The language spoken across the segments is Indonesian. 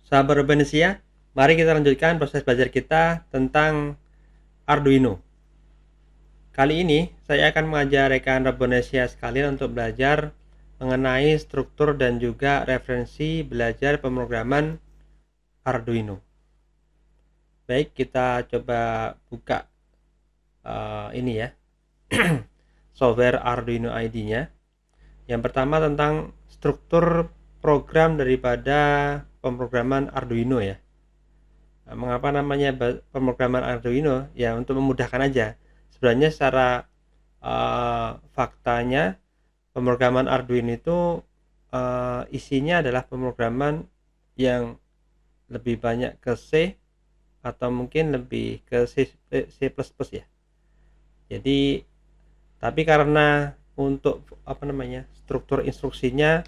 Sahabat Urbanisia, mari kita lanjutkan proses belajar kita tentang Arduino. Kali ini saya akan mengajak rekan Urbanisia sekalian untuk belajar mengenai struktur dan juga referensi belajar pemrograman Arduino. Baik, kita coba buka ini ya, software Arduino ID-nya. Yang pertama tentang struktur program daripada pemrograman Arduino ya. Nah, mengapa namanya pemrograman Arduino? Ya untuk memudahkan aja. Sebenarnya secara faktanya pemrograman Arduino itu isinya adalah pemrograman yang lebih banyak ke C atau mungkin lebih ke C++ ya. Jadi tapi karena untuk struktur instruksinya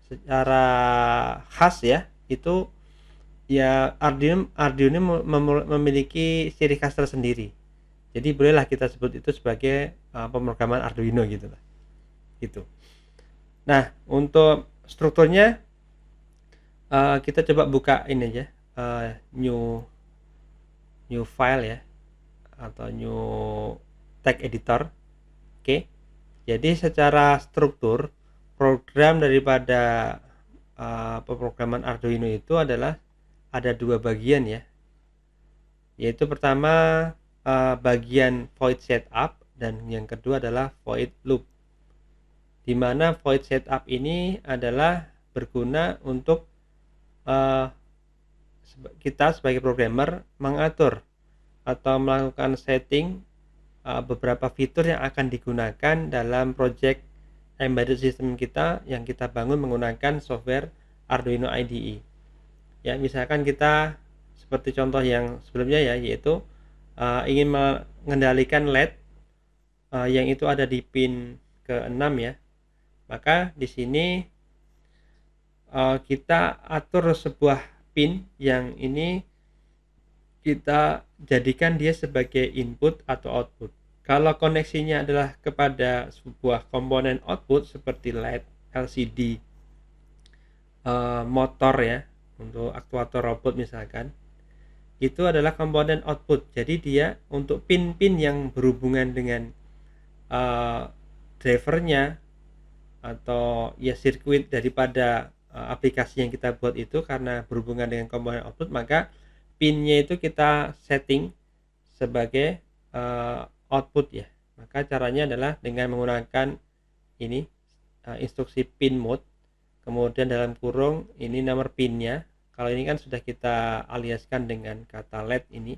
secara khas ya, itu ya Arduino memiliki ciri khas tersendiri. Jadi bolehlah kita sebut itu sebagai pemrograman Arduino gitu lah. Gitu. Nah, untuk strukturnya kita coba buka ini aja, new file ya, atau new text editor. Oke. Jadi secara struktur program daripada pemrograman Arduino itu adalah ada dua bagian ya, yaitu pertama bagian void setup dan yang kedua adalah void loop, dimana void setup ini adalah berguna untuk kita sebagai programmer mengatur atau melakukan setting beberapa fitur yang akan digunakan dalam project embedded system kita yang kita bangun menggunakan software Arduino IDE. Ya, misalkan kita seperti contoh yang sebelumnya ya, yaitu ingin mengendalikan LED yang itu ada di pin ke-6 ya. Maka di sini kita atur sebuah pin yang ini kita jadikan dia sebagai input atau output. Kalau koneksinya adalah kepada sebuah komponen output seperti LED, LCD, motor ya, untuk aktuator robot misalkan, itu adalah komponen output. Jadi dia untuk pin-pin yang berhubungan dengan drivernya atau ya sirkuit daripada aplikasi yang kita buat itu karena berhubungan dengan komponen output, maka pinnya itu kita setting sebagai output ya. Maka caranya adalah dengan menggunakan ini instruksi pin mode, kemudian dalam kurung ini nomor pinnya. Kalau ini kan sudah kita aliaskan dengan kata LED ini,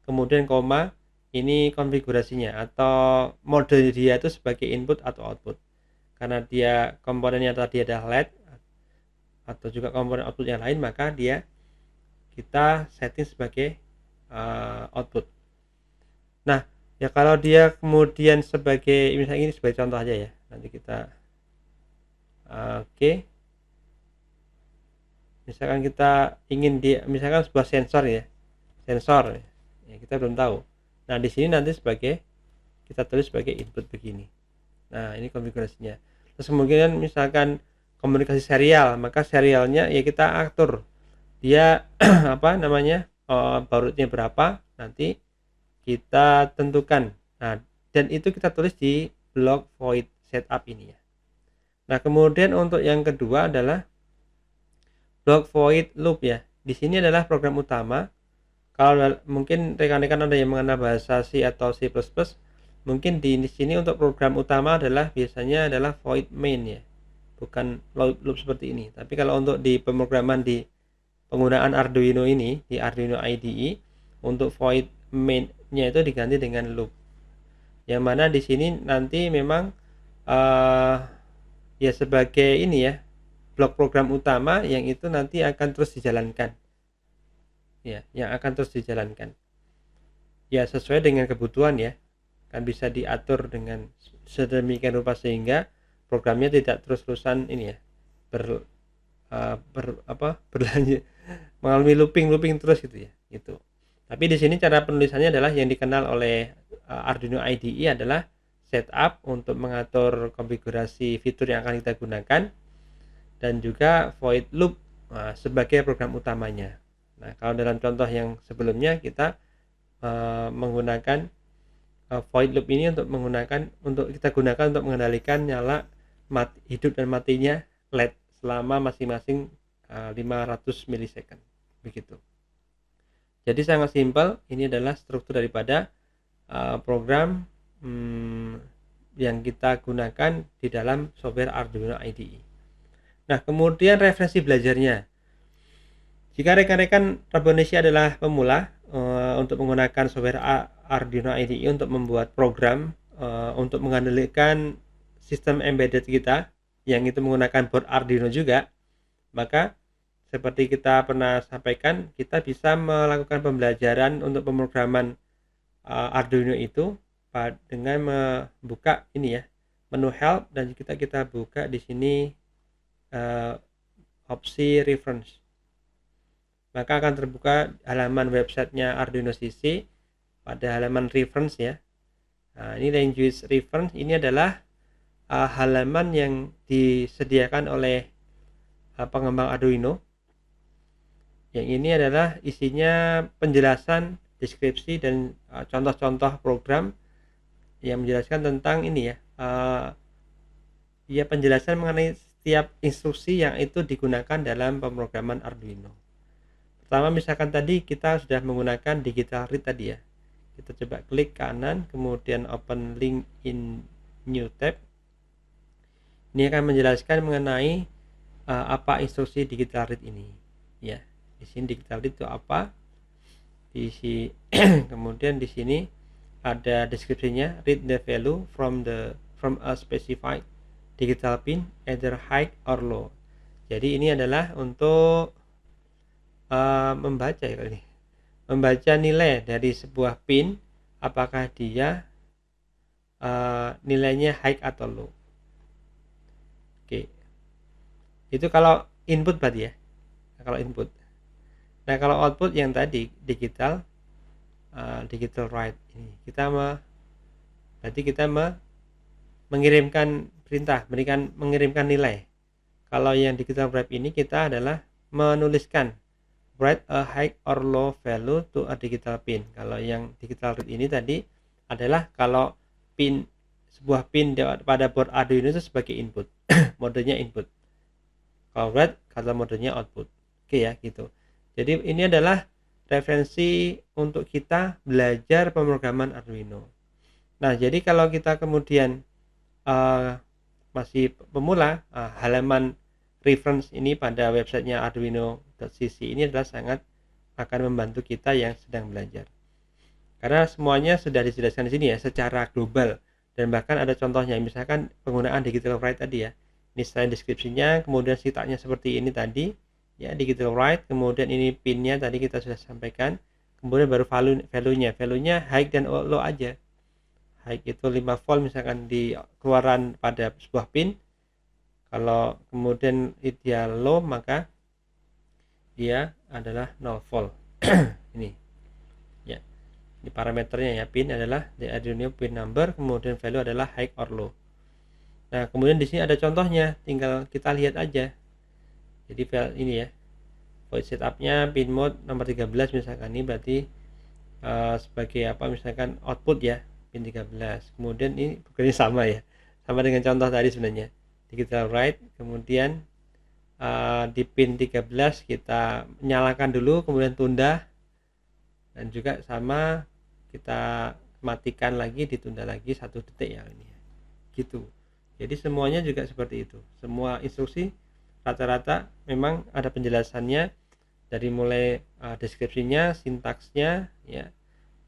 kemudian koma, ini konfigurasinya atau mode dia itu sebagai input atau output. Karena dia komponennya tadi ada LED atau juga komponen output yang lain, maka dia kita setting sebagai output. Nah, ya kalau dia kemudian sebagai, misalnya ini sebagai contoh aja ya, nanti kita oke. Misalkan kita ingin dia, misalkan sebuah sensor ya, kita belum tahu. Nah di sini nanti sebagai kita tulis sebagai input begini. Nah ini konfigurasinya. Terus kemudian misalkan komunikasi serial, maka serialnya ya kita atur dia bautnya berapa, nanti kita tentukan. Nah dan itu kita tulis di blok void setup ini ya. Nah kemudian untuk yang kedua adalah blok void loop ya. Di sini adalah program utama. Kalau mungkin rekan-rekan ada yang mengenal bahasa C atau C++, mungkin di sini untuk program utama adalah biasanya adalah void main ya, bukan loop seperti ini. Tapi kalau untuk di pemrograman di penggunaan Arduino ini, di Arduino IDE, untuk void main-nya itu diganti dengan loop. Yang mana di sini nanti memang ya sebagai ini ya, blok program utama yang itu nanti akan terus dijalankan. Ya, yang akan terus dijalankan. Ya sesuai dengan kebutuhan ya. Kan bisa diatur dengan sedemikian rupa sehingga programnya tidak terus-terusan ini ya, berlanjut mengalami looping terus gitu ya, gitu. Tapi di sini cara penulisannya adalah yang dikenal oleh Arduino IDE adalah setup untuk mengatur konfigurasi fitur yang akan kita gunakan, dan juga void loop sebagai program utamanya. Nah, kalau dalam contoh yang sebelumnya kita menggunakan void loop ini untuk kita gunakan untuk mengendalikan nyala hidup dan matinya LED selama masing-masing 500 milisecond begitu. Jadi sangat simpel, ini adalah struktur daripada program yang kita gunakan di dalam software Arduino IDE. Nah, kemudian referensi belajarnya. Jika rekan-rekan Indonesia adalah pemula untuk menggunakan software Arduino IDE untuk membuat program untuk mengendalikan sistem embedded kita yang itu menggunakan board Arduino juga, maka seperti kita pernah sampaikan, kita bisa melakukan pembelajaran untuk pemrograman Arduino itu dengan membuka ini ya, menu help, dan kita buka di sini opsi reference, maka akan terbuka halaman websitenya Arduino CC pada halaman reference ya. Nah, ini language reference ini adalah halaman yang disediakan oleh pengembang Arduino. Yang ini adalah isinya penjelasan, deskripsi, dan contoh-contoh program yang menjelaskan tentang ini ya, penjelasan mengenai setiap instruksi yang itu digunakan dalam pemrograman Arduino. Pertama, misalkan tadi kita sudah menggunakan digital read tadi ya, kita coba klik kanan, kemudian open link in new tab. Ini akan menjelaskan mengenai apa instruksi digital read ini ya. Di sini digital read itu apa, kemudian di sini ada deskripsinya, read the value from a specified digital pin either high or low. Jadi ini adalah untuk membaca nilai dari sebuah pin, apakah dia nilainya high atau low. Oke, itu kalau input berarti ya, kalau input. Nah, kalau output yang tadi digital write ini, berarti kita mengirimkan perintah, mengirimkan nilai. Kalau yang digital write ini kita adalah menuliskan write a high or low value to a digital pin. Kalau yang digital read ini tadi adalah kalau sebuah pin pada board Arduino itu sebagai input, modenya input. Kalau write, kalau modenya output. Oke ya, gitu. Jadi ini adalah referensi untuk kita belajar pemrograman Arduino. Nah, jadi kalau kita kemudian masih pemula, halaman reference ini pada websitenya arduino.cc ini adalah sangat akan membantu kita yang sedang belajar. Karena semuanya sudah dijelaskan di sini ya secara global, dan bahkan ada contohnya, misalkan penggunaan digital write tadi ya. Ini selain deskripsinya, kemudian sintaknya seperti ini tadi ya, digital write, kemudian ini pinnya tadi kita sudah sampaikan, kemudian baru value-nya high dan low aja. High itu 5 volt misalkan di keluaran pada sebuah pin, kalau kemudian dia low maka dia adalah 0 volt. Ini ya, ini parameternya ya, pin adalah the Arduino pin number, kemudian value adalah high or low. Nah, kemudian di sini ada contohnya, tinggal kita lihat aja. Jadi file ini ya, void setupnya pin mode nomor 13 misalkan, ini berarti sebagai apa, misalkan output ya, pin 13. Kemudian ini bukannya sama ya, sama dengan contoh tadi sebenarnya, digital write, kemudian di pin 13 kita nyalakan dulu, kemudian tunda, dan juga sama kita matikan lagi, ditunda lagi 1 detik ya, ini gitu. Jadi semuanya juga seperti itu, semua instruksi rata-rata memang ada penjelasannya, dari mulai deskripsinya, sintaksnya ya,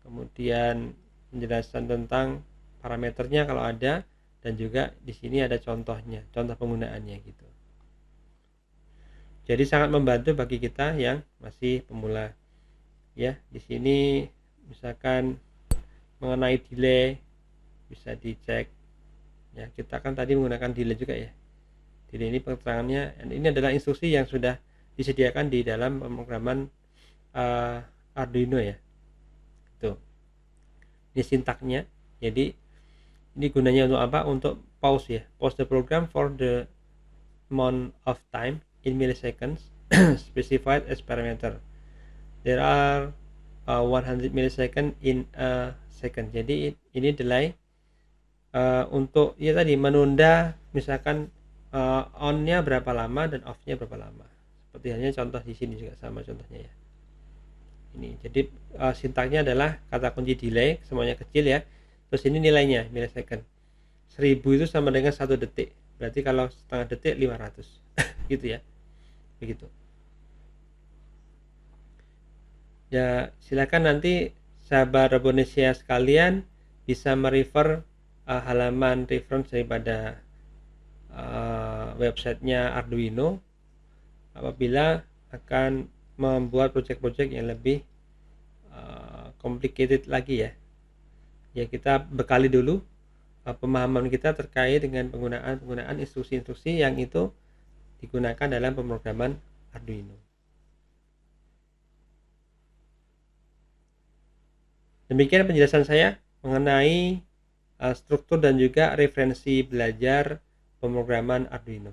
kemudian penjelasan tentang parameternya kalau ada, dan juga di sini ada contohnya, contoh penggunaannya gitu. Jadi sangat membantu bagi kita yang masih pemula ya. Di sini misalkan mengenai delay bisa dicek ya, kita kan tadi menggunakan delay juga ya. Delay ini keterangannya, ini adalah instruksi yang sudah disediakan di dalam pemrograman Arduino ya. Tuh, ini sintaknya. Jadi ini gunanya untuk apa? Untuk pause ya, pause the program for the amount of time in milliseconds specified as parameter. There are 100 millisecond in a second. Jadi ini delay untuk ya tadi menunda, misalkan on-nya berapa lama dan off-nya berapa lama. Seperti halnya contoh di sini juga sama contohnya ya. Ini jadi sintaknya adalah kata kunci delay, semuanya kecil ya. Terus ini nilainya millisecond. 1000 itu sama dengan 1 detik. Berarti kalau setengah detik 500 gitu ya. Begitu. Ya, silakan nanti sahabat Robonesia sekalian bisa merefer halaman reference daripada websitenya Arduino apabila akan membuat project-project yang lebih complicated lagi ya. Ya, kita bekali dulu pemahaman kita terkait dengan penggunaan instruksi-instruksi yang itu digunakan dalam pemrograman Arduino. Demikian penjelasan saya mengenai struktur dan juga referensi belajar pemrograman Arduino.